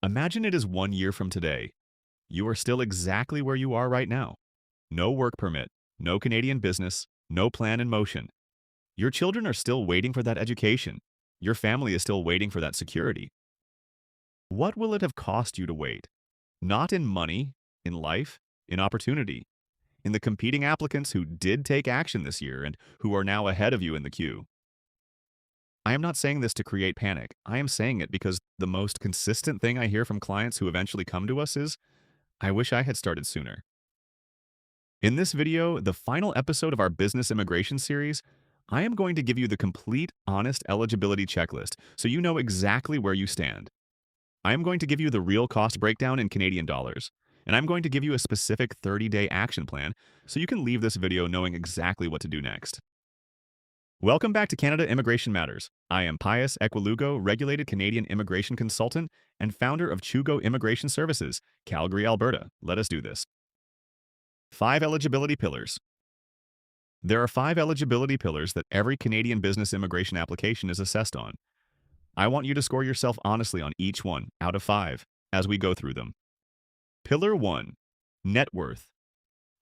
Imagine it is 1 year from today. You are still exactly where you are right now. No work permit, no Canadian business, no plan in motion. Your children are still waiting for that education. Your family is still waiting for that security. What will it have cost you to wait? Not in money, in life, in opportunity, in the competing applicants who did take action this year and who are now ahead of you in the queue. I am not saying this to create panic. I am saying it because the most consistent thing I hear from clients who eventually come to us is, I wish I had started sooner. In this video, the final episode of our business immigration series, I am going to give you the complete, honest eligibility checklist so you know exactly where you stand. I am going to give you the real cost breakdown in Canadian dollars, and I'm going to give you a specific 30-day action plan so you can leave this video knowing exactly what to do next. Welcome back to Canada Immigration Matters. I am Pius Ekwulugo, regulated Canadian immigration consultant and founder of Chugo Immigration Services, Calgary, Alberta. Let us do this. 5 eligibility pillars. There are 5 eligibility pillars that every Canadian business immigration application is assessed on. I want you to score yourself honestly on each one out of 5 as we go through them. Pillar 1, net worth.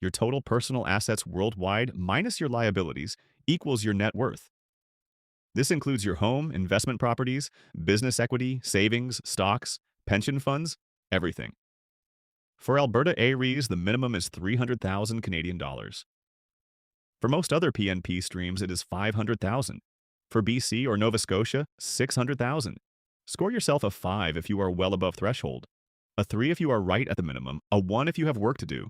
Your total personal assets worldwide minus your liabilities equals your net worth. This includes your home, investment properties, business equity, savings, stocks, pension funds, everything. For Alberta ARES, the minimum is 300,000 Canadian dollars. For most other PNP streams, it is 500,000. For BC or Nova Scotia, 600,000. Score yourself a 5 if you are well above threshold, a 3 if you are right at the minimum, a 1 if you have work to do.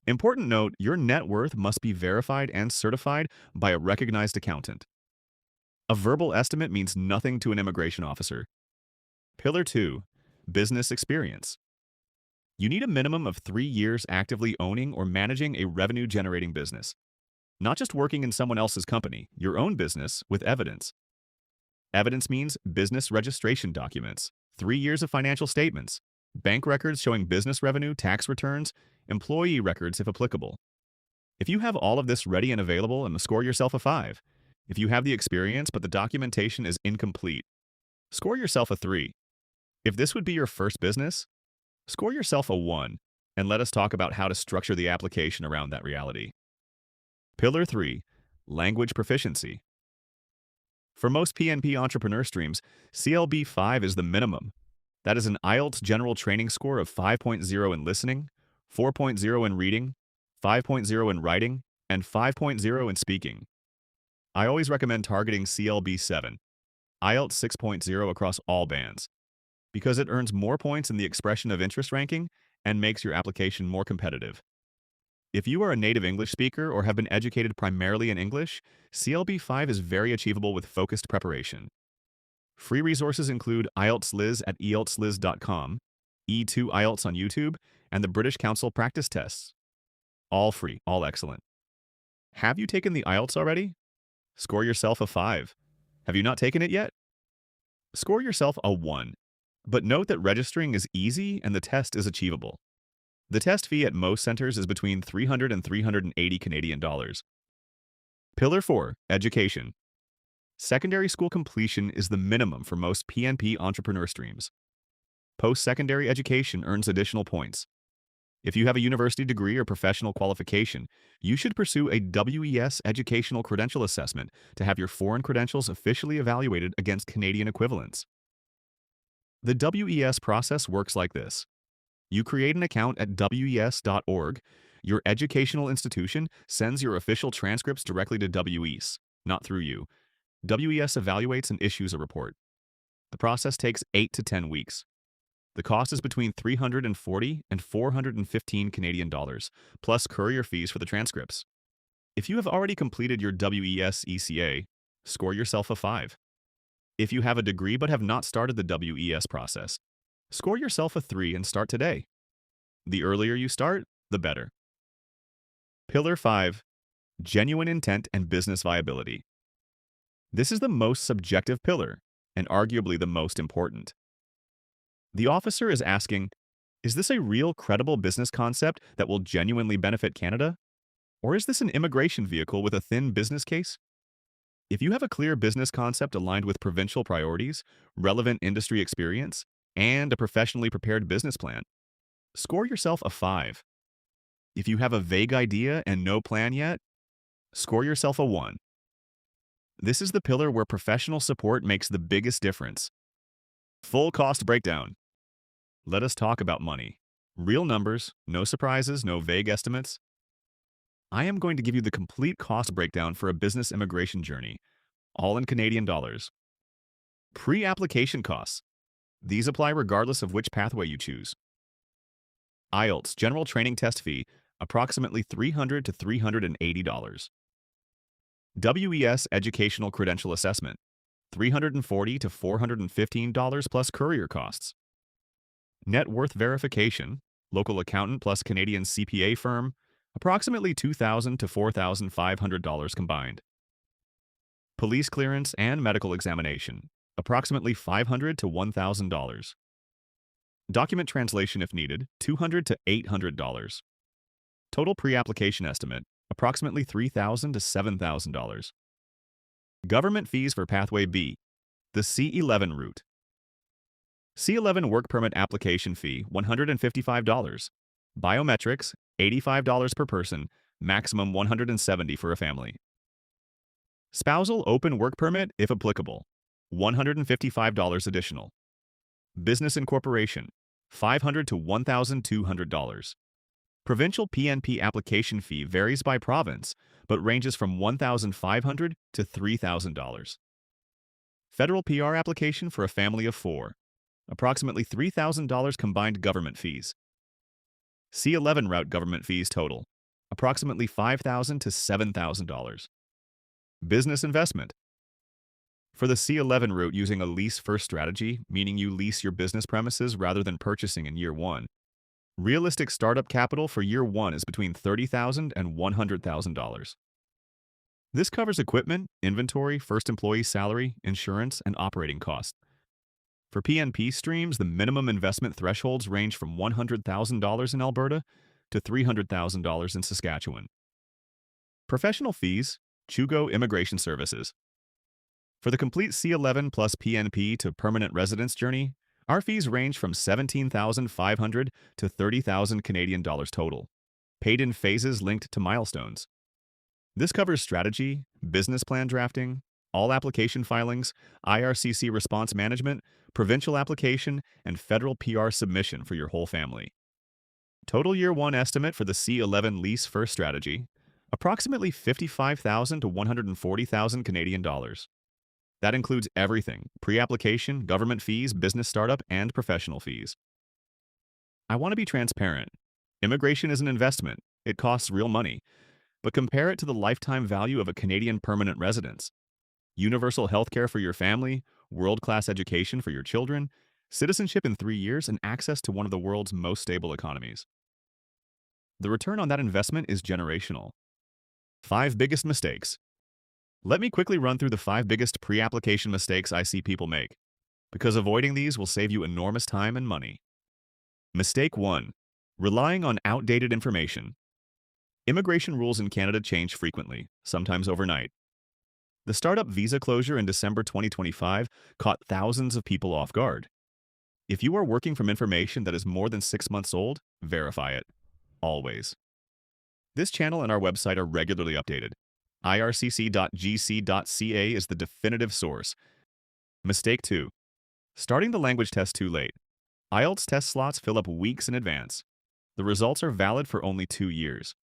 Important note, your net worth must be verified and certified by a recognized accountant. A verbal estimate means nothing to an immigration officer. Pillar 2, business experience. You need a minimum of 3 years actively owning or managing a revenue-generating business. Not just working in someone else's company, your own business with evidence. Evidence means business registration documents, 3 years of financial statements, bank records showing business revenue, tax returns, employee records if applicable. If you have all of this ready and available, and score yourself a 5. If you have the experience but the documentation is incomplete, score yourself a 3. If this would be your first business, score yourself a 1, and let us talk about how to structure the application around that reality. Pillar 3, language proficiency. For most PNP entrepreneur streams, CLB 5 is the minimum. That is an IELTS general training score of 5.0 in listening, 4.0 in reading, 5.0 in writing, and 5.0 in speaking. I always recommend targeting CLB 7, IELTS 6.0 across all bands, because it earns more points in the expression of interest ranking and makes your application more competitive. If you are a native English speaker or have been educated primarily in English, CLB 5 is very achievable with focused preparation. Free resources include IELTS Liz at IELTSLiz.com, E2 IELTS on YouTube, and the British Council practice tests. All free, all excellent. Have you taken the IELTS already? Score yourself a 5. Have you not taken it yet? Score yourself a 1. But note that registering is easy and the test is achievable. The test fee at most centers is between 300 and 380 Canadian dollars. Pillar 4, education. Secondary school completion is the minimum for most PNP entrepreneur streams. Post-secondary education earns additional points. If you have a university degree or professional qualification, you should pursue a WES educational credential assessment to have your foreign credentials officially evaluated against Canadian equivalents. The WES process works like this. You create an account at WES.org. Your educational institution sends your official transcripts directly to WES, not through you. WES evaluates and issues a report. The process takes 8 to 10 weeks. The cost is between 340 and 415 Canadian dollars, plus courier fees for the transcripts. If you have already completed your WES ECA, score yourself a 5. If you have a degree but have not started the WES process, score yourself a 3 and start today. The earlier you start, the better. Pillar 5, genuine intent and business viability. This is the most subjective pillar, and arguably the most important. The officer is asking, is this a real credible business concept that will genuinely benefit Canada? Or is this an immigration vehicle with a thin business case? If you have a clear business concept aligned with provincial priorities, relevant industry experience, and a professionally prepared business plan. Score yourself a 5. If you have a vague idea and no plan yet, score yourself a 1. This is the pillar where professional support makes the biggest difference. Full cost breakdown. Let us talk about money. Real numbers, no surprises, no vague estimates. I am going to give you the complete cost breakdown for a business immigration journey, all in Canadian dollars. Pre-application costs. These apply regardless of which pathway you choose. IELTS general training test fee, approximately $300 to $380. WES educational credential assessment, $340 to $415 plus courier costs. Net worth verification, local accountant plus Canadian CPA firm, approximately $2,000 to $4,500 combined. Police clearance and medical examination, approximately $500 to $1,000. Document translation if needed, $200 to $800. Total pre-application estimate, approximately $3,000 to $7,000. Government fees for Pathway B, the C11 route. C11 work permit application fee, $155. Biometrics, $85 per person, maximum $170 for a family. Spousal open work permit, if applicable, $155 additional. Business incorporation, $500 to $1,200. Provincial PNP application fee varies by province, but ranges from $1,500 to $3,000. Federal PR application for a family of 4, approximately $3,000 combined government fees. C11 route government fees total, approximately $5,000 to $7,000. Business investment. For the C11 route using a lease-first strategy, meaning you lease your business premises rather than purchasing in year 1, realistic startup capital for year 1 is between $30,000 and $100,000. This covers equipment, inventory, first employee salary, insurance, and operating costs. For PNP streams, the minimum investment thresholds range from $100,000 in Alberta to $300,000 in Saskatchewan. Professional fees, Chugo Immigration Services. For the complete C11 plus PNP to permanent residence journey, our fees range from $17,500 to $30,000 Canadian dollars total, paid in phases linked to milestones. This covers strategy, business plan drafting, all application filings, IRCC response management, provincial application, and federal PR submission for your whole family. Total year 1 estimate for the C11 lease first strategy, approximately $55,000 to $140,000 Canadian dollars. That includes everything: pre-application, government fees, business startup, and professional fees. I want to be transparent. Immigration is an investment. It costs real money. But compare it to the lifetime value of a Canadian permanent residence. Universal health care for your family, world-class education for your children, citizenship in 3 years, and access to one of the world's most stable economies. The return on that investment is generational. 5 biggest mistakes. Let me quickly run through the 5 biggest pre-application mistakes I see people make, because avoiding these will save you enormous time and money. Mistake 1. Relying on outdated information. Immigration rules in Canada change frequently, sometimes overnight. The startup visa closure in December 2025 caught thousands of people off guard. If you are working from information that is more than 6 months old, verify it. Always. This channel and our website are regularly updated. ircc.gc.ca is the definitive source. Mistake 2. Starting the language test too late. IELTS test slots fill up weeks in advance. The results are valid for only 2 years.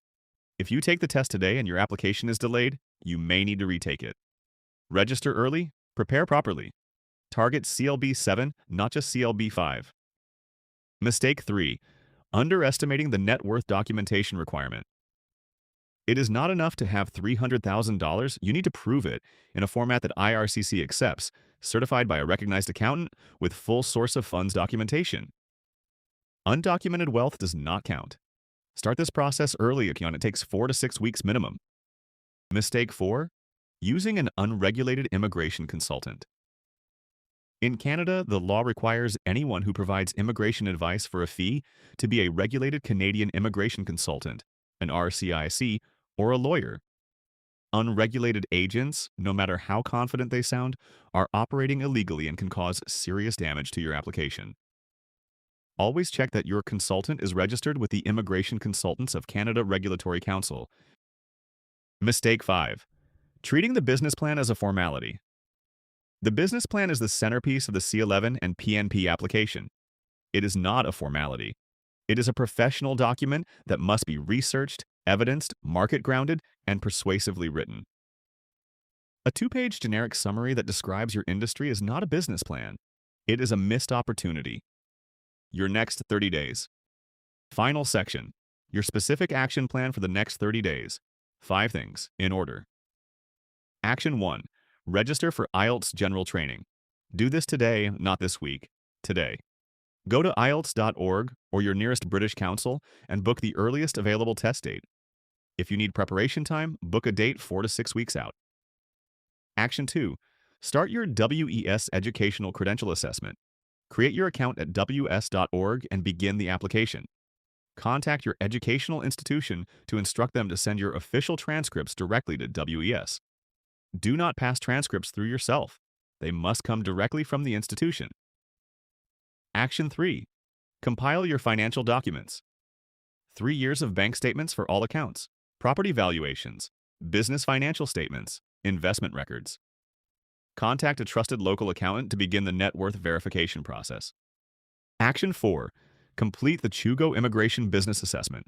If you take the test today and your application is delayed, you may need to retake it. Register early, prepare properly. Target CLB 7, not just CLB 5. Mistake 3. Underestimating the net worth documentation requirement. It is not enough to have $300,000, you need to prove it in a format that IRCC accepts, certified by a recognized accountant with full source of funds documentation. Undocumented wealth does not count. Start this process early if it takes 4 to 6 weeks minimum. Mistake 4. Using an unregulated immigration consultant. In Canada, the law requires anyone who provides immigration advice for a fee to be a regulated Canadian immigration consultant, an RCIC, or a lawyer. Unregulated agents, no matter how confident they sound, are operating illegally and can cause serious damage to your application. Always check that your consultant is registered with the Immigration Consultants of Canada Regulatory Council. Mistake 5. Treating the business plan as a formality. The business plan is the centerpiece of the C11 and PNP application. It is not a formality. It is a professional document that must be researched, evidenced, market-grounded, and persuasively written. A 2-page generic summary that describes your industry is not a business plan. It is a missed opportunity. Your next 30 days. Final section. Your specific action plan for the next 30 days. 5 things, in order. Action 1. Register for IELTS General Training. Do this today, not this week. Today. Go to IELTS.org or your nearest British council and book the earliest available test date. If you need preparation time, book a date 4 to 6 weeks out. Action 2. Start your WES Educational Credential Assessment. Create your account at WES.org and begin the application. Contact your educational institution to instruct them to send your official transcripts directly to WES. Do not pass transcripts through yourself. They must come directly from the institution. Action 3. Compile your financial documents. 3 years of bank statements for all accounts, property valuations, business financial statements, investment records. Contact a trusted local accountant to begin the net worth verification process. Action 4. Complete the Chugo Immigration Business Assessment.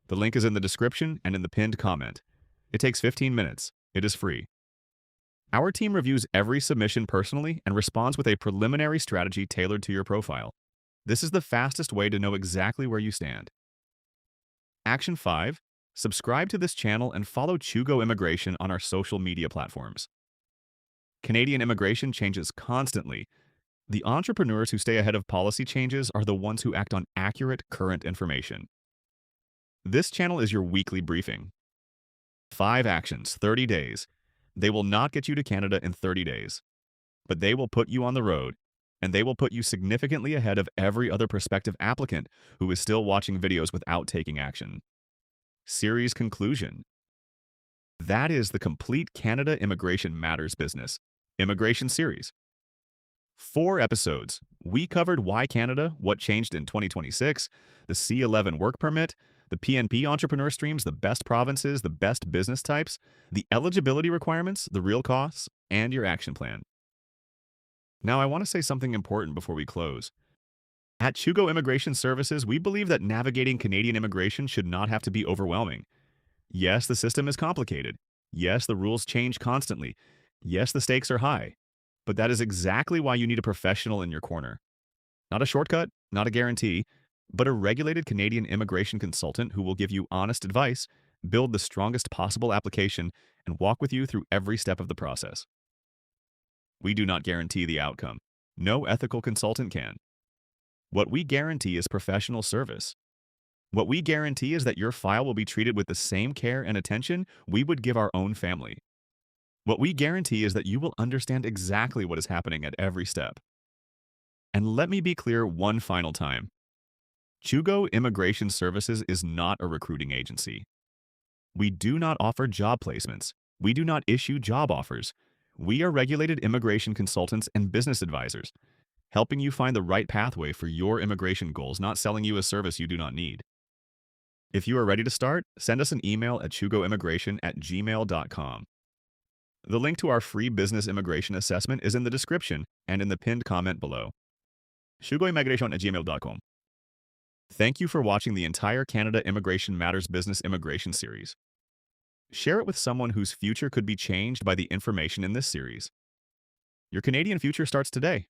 The link is in the description and in the pinned comment. It takes 15 minutes. It is free. Our team reviews every submission personally and responds with a preliminary strategy tailored to your profile. This is the fastest way to know exactly where you stand. Action 5. Subscribe to this channel and follow Chugo Immigration on our social media platforms. Canadian immigration changes constantly. The entrepreneurs who stay ahead of policy changes are the ones who act on accurate, current information. This channel is your weekly briefing. 5 actions, 30 days. They will not get you to Canada in 30 days, but they will put you on the road, and they will put you significantly ahead of every other prospective applicant who is still watching videos without taking action. Series conclusion. That is the complete Canada Immigration Matters Business Immigration Series. 4 episodes. We covered why Canada, what changed in 2026, the C11 work permit, the PNP entrepreneur streams, the best provinces, the best business types, the eligibility requirements, the real costs, and your action plan. Now, I want to say something important before we close. At Chugo Immigration Services, we believe that navigating Canadian immigration should not have to be overwhelming. Yes, the system is complicated. Yes, the rules change constantly. Yes, the stakes are high. But that is exactly why you need a professional in your corner. Not a shortcut, not a guarantee, but a regulated Canadian immigration consultant who will give you honest advice, build the strongest possible application, and walk with you through every step of the process. We do not guarantee the outcome. No ethical consultant can. What we guarantee is professional service. What we guarantee is that your file will be treated with the same care and attention we would give our own family. What we guarantee is that you will understand exactly what is happening at every step. And let me be clear one final time. Chugo Immigration Services is not a recruiting agency. We do not offer job placements. We do not issue job offers. We are regulated immigration consultants and business advisors, helping you find the right pathway for your immigration goals, not selling you a service you do not need. If you are ready to start, send us an email at chugoimmigration@gmail.com. The link to our free business immigration assessment is in the description and in the pinned comment below. chugoimmigration@gmail.com. Thank you for watching the entire Canada Immigration Matters Business Immigration series. Share it with someone whose future could be changed by the information in this series. Your Canadian future starts today.